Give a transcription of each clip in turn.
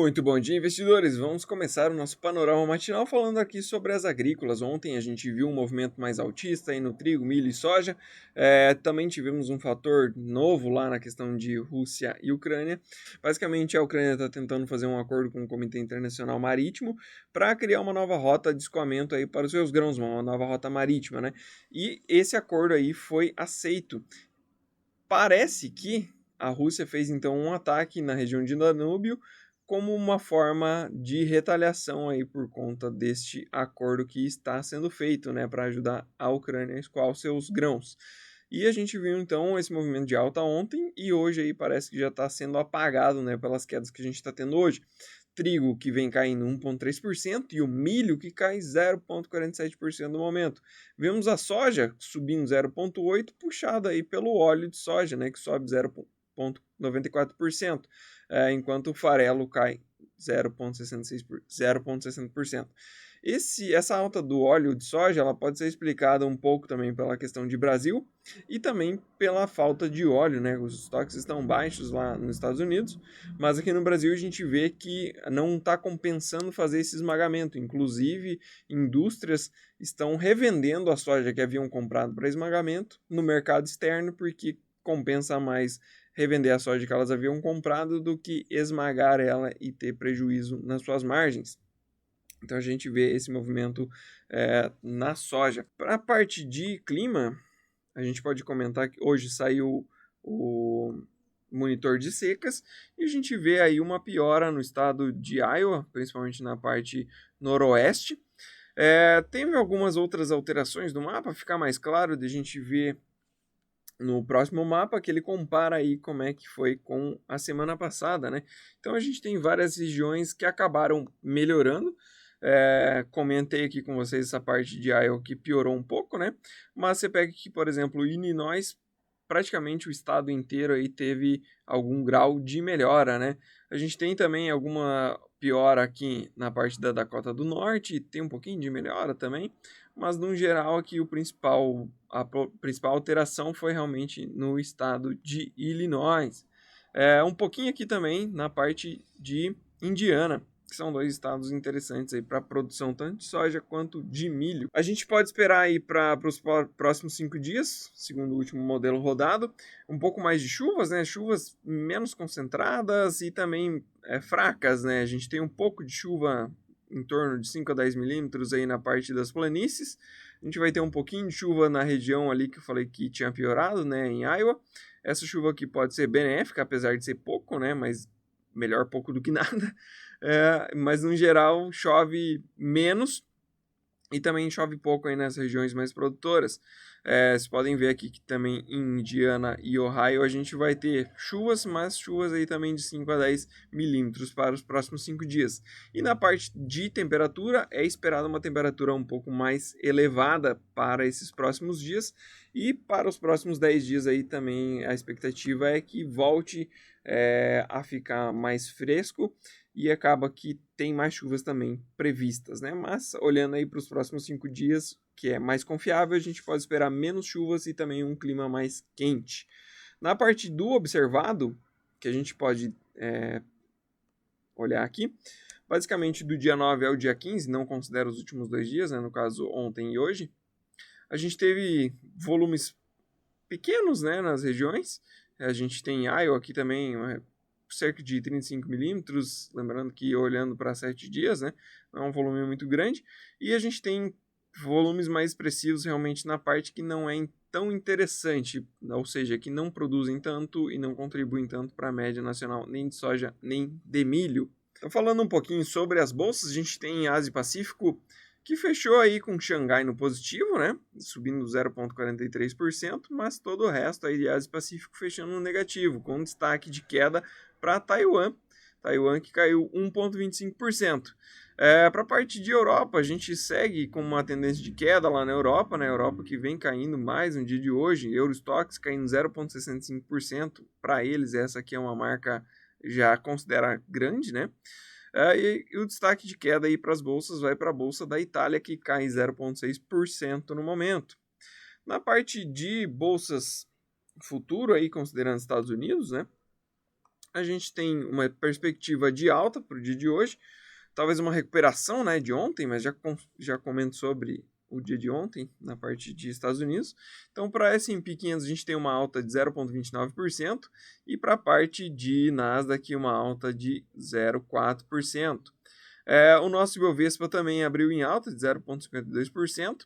Muito bom dia, investidores! Vamos começar o nosso panorama matinal falando aqui sobre as agrícolas. Ontem a gente viu um movimento mais altista aí no trigo, milho e soja. Também tivemos um fator novo lá na questão de Rússia e Ucrânia. Basicamente, a Ucrânia está tentando fazer um acordo com o Comitê Internacional Marítimo para criar uma nova rota de escoamento aí para os seus grãos, uma nova rota marítima, né? E esse acordo aí foi aceito. Parece que a Rússia fez então um ataque na região de Danúbio como uma forma de retaliação aí por conta deste acordo que está sendo feito, né, para ajudar a Ucrânia a escoar os seus grãos. E a gente viu então esse movimento de alta ontem e hoje aí parece que já está sendo apagado, né, pelas quedas que a gente está tendo hoje. Trigo que vem caindo 1,3% e o milho que cai 0,47% no momento. Vemos a soja subindo 0,8%, puxada aí pelo óleo de soja, né, que sobe 0,94%, enquanto o farelo cai 0,60%. Essa alta do óleo de soja ela pode ser explicada um pouco também pela questão de Brasil e também pela falta de óleo, né? Os estoques estão baixos lá nos Estados Unidos, mas aqui no Brasil a gente vê que não está compensando fazer esse esmagamento. Inclusive, indústrias estão revendendo a soja que haviam comprado para esmagamento no mercado externo porque compensa mais revender a soja que elas haviam comprado do que esmagar ela e ter prejuízo nas suas margens. Então a gente vê esse movimento na soja. Para a parte de clima, a gente pode comentar que hoje saiu o monitor de secas e a gente vê aí uma piora no estado de Iowa, principalmente na parte noroeste. Teve algumas outras alterações do mapa, fica mais claro de a gente ver no próximo mapa que ele compara aí como é que foi com a semana passada, né? Então a gente tem várias regiões que acabaram melhorando. Comentei aqui com vocês essa parte de Iowa que piorou um pouco, né? Mas você pega aqui, por exemplo, Illinois, praticamente o estado inteiro aí teve algum grau de melhora, né? A gente tem também alguma piora aqui na parte da Dakota do Norte, tem um pouquinho de melhora também, mas no geral aqui a principal alteração foi realmente no estado de Illinois. Um pouquinho aqui também na parte de Indiana, que são dois estados interessantes aí para a produção tanto de soja quanto de milho. A gente pode esperar aí para os próximos 5 dias, segundo o último modelo rodado, um pouco mais de chuvas, né? Chuvas menos concentradas e também fracas, né? A gente tem um pouco de chuva em torno de 5 a 10 milímetros aí na parte das planícies. A gente vai ter um pouquinho de chuva na região ali que eu falei que tinha piorado, né? Em Iowa. Essa chuva aqui pode ser benéfica, apesar de ser pouco, né? Mas melhor pouco do que nada. Mas no geral chove menos e também chove pouco aí nas regiões mais produtoras. Vocês podem ver aqui que também em Indiana e Ohio a gente vai ter chuvas, mas chuvas aí também de 5 a 10 milímetros para os próximos 5 dias. E na parte de temperatura, é esperada uma temperatura um pouco mais elevada para esses próximos dias. E para os próximos 10 dias aí também a expectativa é que volte a ficar mais fresco e acaba que tem mais chuvas também previstas, né? Mas olhando aí para os próximos 5 dias, que é mais confiável, a gente pode esperar menos chuvas e também um clima mais quente. Na parte do observado, que a gente pode olhar aqui, basicamente do dia 9 ao dia 15, não considero os últimos 2 dias, né? No caso ontem e hoje, a gente teve volumes pequenos, né, nas regiões. A gente tem Iowa aqui também, cerca de 35 milímetros, lembrando que olhando para 7 dias, né, não é um volume muito grande, e a gente tem volumes mais expressivos realmente na parte que não é tão interessante, ou seja, que não produzem tanto e não contribuem tanto para a média nacional, nem de soja, nem de milho. Então, falando um pouquinho sobre as bolsas, a gente tem Ásia e Pacífico, que fechou aí com Xangai no positivo, né, subindo 0,43%, mas todo o resto aí de Ásia e Pacífico fechando no negativo, com destaque de queda para Taiwan que caiu 1,25%. Para a parte de Europa, a gente segue com uma tendência de queda lá na Europa, né? Europa que vem caindo mais no dia de hoje, Eurostoxx caindo 0,65%, para eles essa aqui é uma marca já considera grande, né? E o destaque de queda aí para as bolsas vai para a bolsa da Itália, que cai 0,6% no momento. Na parte de bolsas futuro, aí, considerando Estados Unidos, né? a gente tem uma perspectiva de alta para o dia de hoje, talvez uma recuperação, né, de ontem, mas já comento sobre o dia de ontem na parte de Estados Unidos. Então, para a S&P 500 a gente tem uma alta de 0,29% e para a parte de Nasdaq uma alta de 0,4%. O nosso Ibovespa também abriu em alta de 0,52%.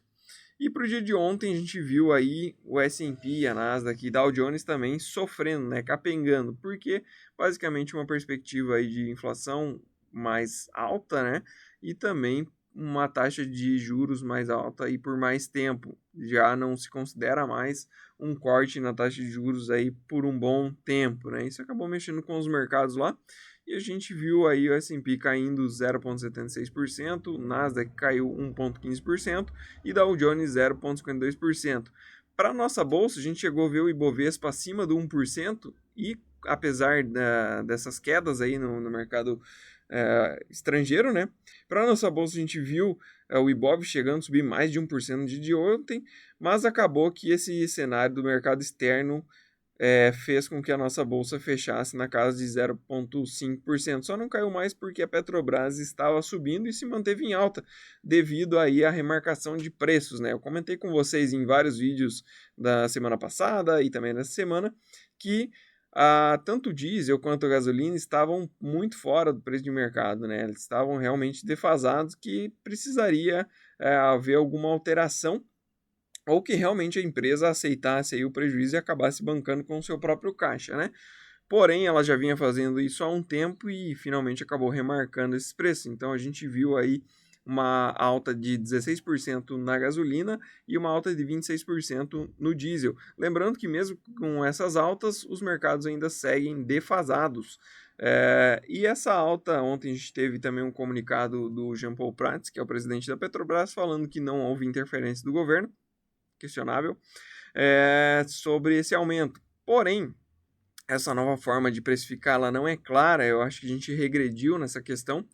E para o dia de ontem a gente viu aí o S&P, a Nasdaq e Dow Jones também sofrendo, né, capengando, porque basicamente uma perspectiva aí de inflação mais alta, né, e também uma taxa de juros mais alta e por mais tempo. Já não se considera mais um corte na taxa de juros aí por um bom tempo, né? Isso acabou mexendo com os mercados lá. E a gente viu aí o S&P caindo 0,76%, o Nasdaq caiu 1,15% e Dow Jones 0,52%. Para a nossa bolsa, a gente chegou a ver o Ibovespa acima do 1% e apesar dessas quedas aí no mercado estrangeiro, né? Para a nossa bolsa, a gente viu o Ibov chegando a subir mais de 1% no dia de ontem, mas acabou que esse cenário do mercado externo fez com que a nossa bolsa fechasse na casa de 0,5%. Só não caiu mais porque a Petrobras estava subindo e se manteve em alta, devido aí à remarcação de preços, né? Eu comentei com vocês em vários vídeos da semana passada e também nessa semana que tanto o diesel quanto a gasolina estavam muito fora do preço de mercado, né? Eles estavam realmente defasados, que precisaria haver alguma alteração ou que realmente a empresa aceitasse aí o prejuízo e acabasse bancando com o seu próprio caixa, né? Porém, ela já vinha fazendo isso há um tempo e finalmente acabou remarcando esses preços. Então, a gente viu aí uma alta de 16% na gasolina e uma alta de 26% no diesel. Lembrando que mesmo com essas altas, os mercados ainda seguem defasados. E essa alta, ontem a gente teve também um comunicado do Jean Paul Prats, que é o presidente da Petrobras, falando que não houve interferência do governo, questionável, sobre esse aumento. Porém, essa nova forma de precificar ela não é clara, eu acho que a gente regrediu nessa questão.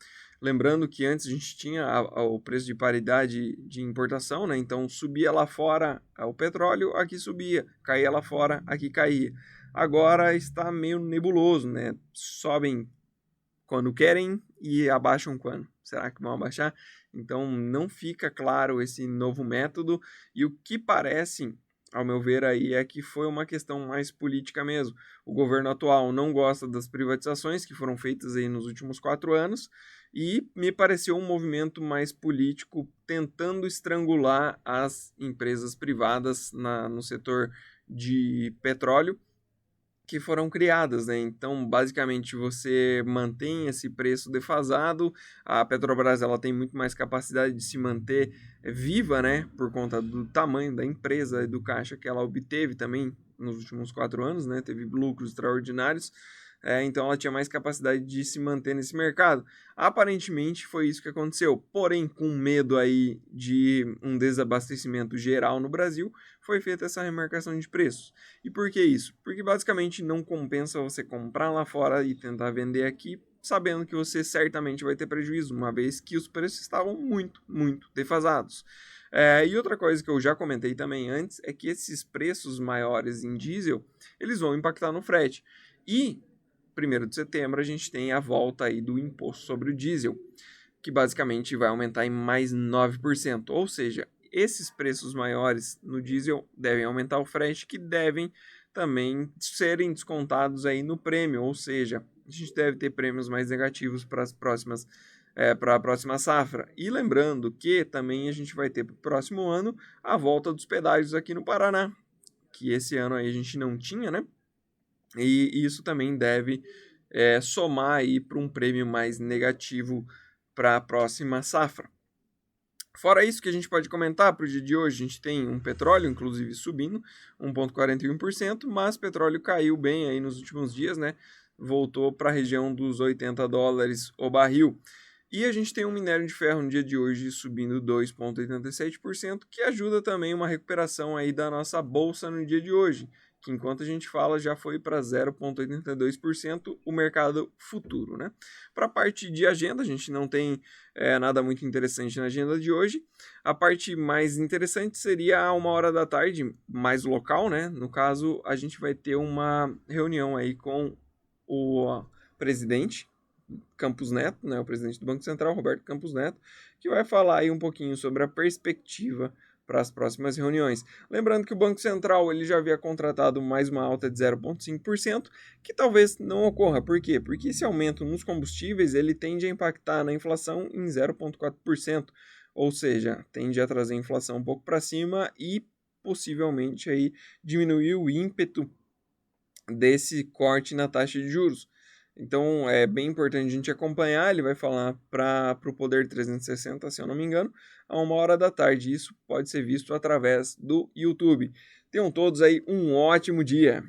Lembrando que antes a gente tinha o preço de paridade de importação, né? Então subia lá fora o petróleo, aqui subia, caía lá fora, aqui caía. Agora está meio nebuloso, né? Sobem quando querem e abaixam quando. Será que vão abaixar? Então não fica claro esse novo método e o que parece, ao meu ver aí, é que foi uma questão mais política mesmo. O governo atual não gosta das privatizações que foram feitas aí nos últimos 4 anos e me pareceu um movimento mais político tentando estrangular as empresas privadas no setor de petróleo que foram criadas, né? Então, basicamente, você mantém esse preço defasado. A Petrobras ela tem muito mais capacidade de se manter viva, né? Por conta do tamanho da empresa e do caixa que ela obteve também nos últimos 4 anos, né? Teve lucros extraordinários. Então ela tinha mais capacidade de se manter nesse mercado. Aparentemente foi isso que aconteceu. Porém, com medo aí de um desabastecimento geral no Brasil, foi feita essa remarcação de preços. E por que isso? Porque basicamente não compensa você comprar lá fora e tentar vender aqui, sabendo que você certamente vai ter prejuízo, uma vez que os preços estavam muito, muito defasados. E outra coisa que eu já comentei também antes é que esses preços maiores em diesel, eles vão impactar no frete. E 1º de setembro a gente tem a volta aí do imposto sobre o diesel, que basicamente vai aumentar em mais 9%. Ou seja, esses preços maiores no diesel devem aumentar o frete, que devem também serem descontados aí no prêmio. Ou seja, a gente deve ter prêmios mais negativos para a próxima safra. E lembrando que também a gente vai ter para o próximo ano a volta dos pedágios aqui no Paraná, que esse ano aí a gente não tinha, né? E isso também deve somar aí para um prêmio mais negativo para a próxima safra. Fora isso que a gente pode comentar para o dia de hoje, a gente tem um petróleo, inclusive, subindo 1,41%, mas petróleo caiu bem aí nos últimos dias, né? Voltou para a região dos $80 o barril. E a gente tem um minério de ferro no dia de hoje subindo 2,87%, que ajuda também uma recuperação aí da nossa bolsa no dia de hoje, que enquanto a gente fala já foi para 0,82% o mercado futuro, né? Para a parte de agenda, a gente não tem nada muito interessante na agenda de hoje. A parte mais interessante seria a 1h da tarde, mais local, né? No caso, a gente vai ter uma reunião aí com o presidente Campos Neto, né, o presidente do Banco Central, Roberto Campos Neto, que vai falar aí um pouquinho sobre a perspectiva para as próximas reuniões. Lembrando que o Banco Central ele já havia contratado mais uma alta de 0,5%, que talvez não ocorra. Por quê? Porque esse aumento nos combustíveis ele tende a impactar na inflação em 0,4%, ou seja, tende a trazer a inflação um pouco para cima e possivelmente aí diminuir o ímpeto desse corte na taxa de juros. Então é bem importante a gente acompanhar. Ele vai falar para o Poder 360, se eu não me engano, a 1 hora da tarde. Isso pode ser visto através do YouTube. Tenham todos aí um ótimo dia.